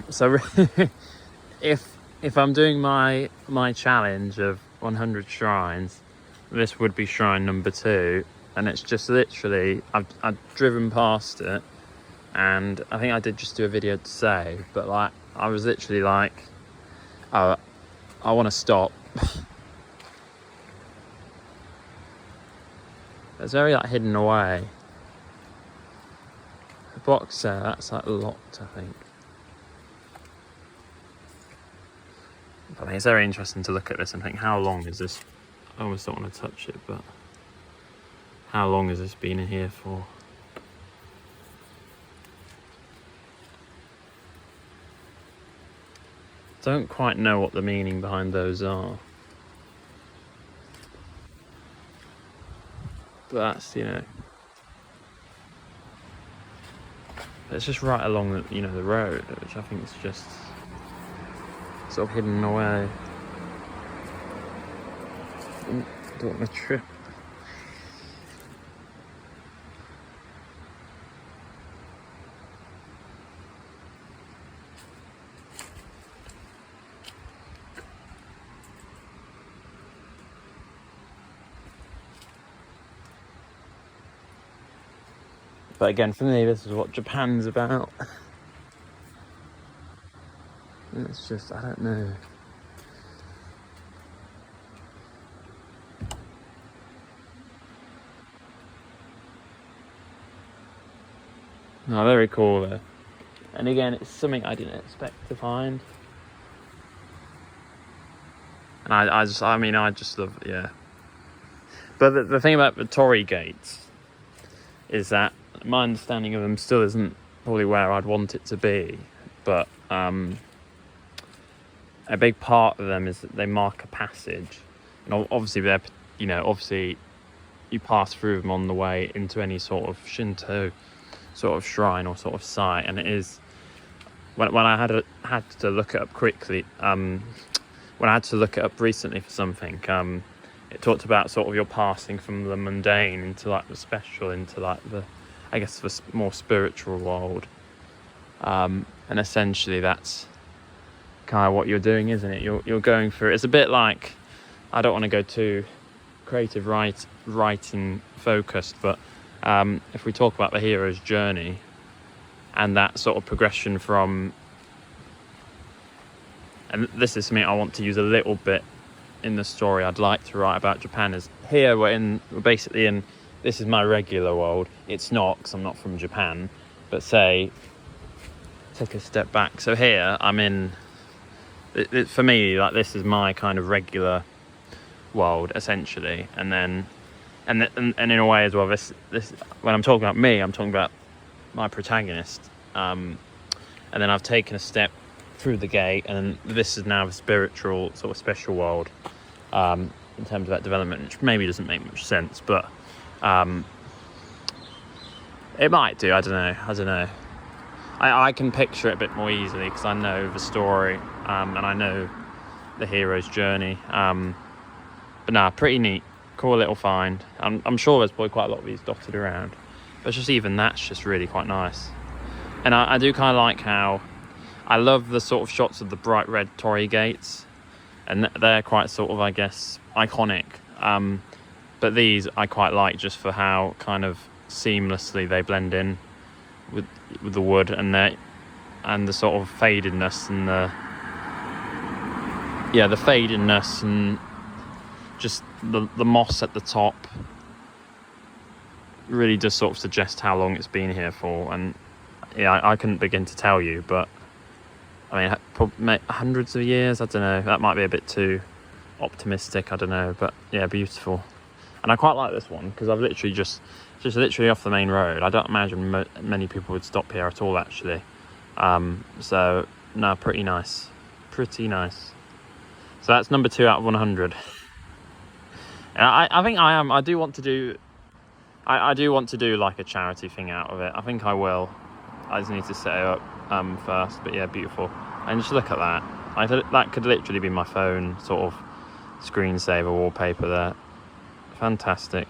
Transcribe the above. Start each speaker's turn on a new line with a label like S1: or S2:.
S1: So if I'm doing my challenge of 100 shrines, this would be shrine number 2, and it's just literally I've driven past it, and I think I did just do a video to say, but like I was literally like, oh, I want to stop. It's very like hidden away. The box there, that's like locked, I think. But I think it's very interesting to look at this and think, how long is this? I almost don't want to touch it, but how long has this been in here for? Don't quite know what the meaning behind those are. But that's, you know, it's just right along the, you know, the road, which I think is just sort of hidden away. Don't want to trip. But again, for me, this is what Japan's about. It's just, I don't know. No, very cool though. And again, it's something I didn't expect to find. And I just love, yeah. But the thing about the torii gates is that my understanding of them still isn't probably where I'd want it to be. But a big part of them is that they mark a passage. And obviously they're, you know, obviously you pass through them on the way into any sort of Shinto sort of shrine or sort of site. And it is, when I had to look it up quickly, when I had to look it up recently for something, it talked about sort of your passing from the mundane into like the special, into like the, I guess, the more spiritual world. And essentially that's kind of what you're doing, isn't it? You're going through, it's a bit like, I don't want to go too creative writing focused, but if we talk about the hero's journey and that sort of progression from, and this is something I want to use a little bit in the story I'd like to write about Japan, is here we're basically in, this is my regular world. It's not, because I'm not from Japan, but say, take a step back. So here I'm in, for me, like this is my kind of regular world essentially, and then and in a way as well, this when I'm talking about me, I'm talking about my protagonist, and then I've taken a step through the gate, and this is now a spiritual sort of special world, in terms of that development, which maybe doesn't make much sense, but it might do. I don't know. I can picture it a bit more easily because I know the story, and I know the hero's journey. But nah, pretty neat, cool little find. I'm sure there's probably quite a lot of these dotted around, but just even that's just really quite nice. And I do kind of like how I love the sort of shots of the bright red torii gates, and they're quite sort of, I guess, iconic. But these I quite like just for how kind of seamlessly they blend in with the wood and the sort of fadedness and the fadedness and just the moss at the top really does sort of suggest how long it's been here for. And yeah, I couldn't begin to tell you, but I mean, probably hundreds of years, I don't know, that might be a bit too optimistic, I don't know, but yeah, beautiful. And I quite like this one because I've literally just literally off the main road. I don't imagine many people would stop here at all, actually. So no, pretty nice. So that's number 2 out of 100. And I think I do want to do like a charity thing out of it. I think I will. I just need to set it up first. But yeah, beautiful. And just look at that. That could literally be my phone sort of screensaver wallpaper there. Fantastic.